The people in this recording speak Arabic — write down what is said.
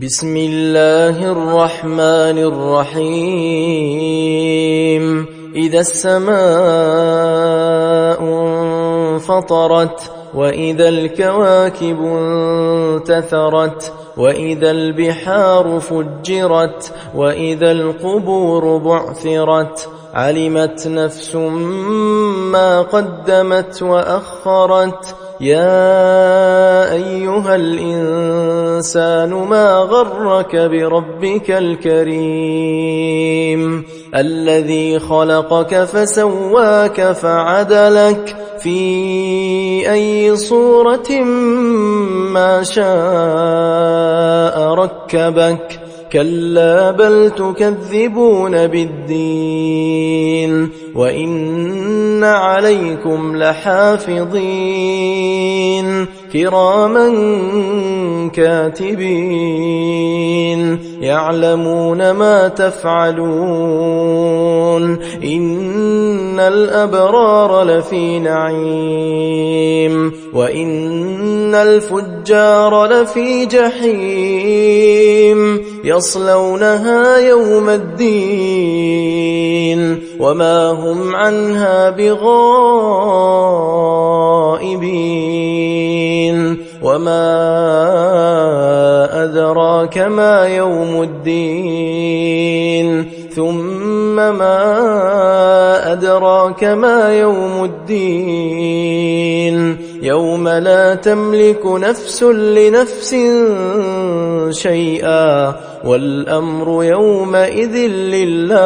بسم الله الرحمن الرحيم إذا السماء انفطرت وإذا الكواكب انتثرت وإذا البحار فجرت وإذا القبور بعثرت علمت نفس ما قدمت وأخرت يا أيها الإنسان ما غرك بربك الكريم الذي خلقك فسواك فعدلك في أي صورة ما شاء ركبك كلا بل تكذبون بالدين وإن عليكم لحافظين كراما كاتبين يعلمون ما تفعلون إن الأبرار لفي نعيم وإن الفجار لفي جحيم يصلونها يوم الدين وما هم عنها بغائبين وما أدراك ما يوم الدين ثم ما أدراك ما يوم الدين يوم لا تملك نفس لنفس شيئا والأمر يومئذ لله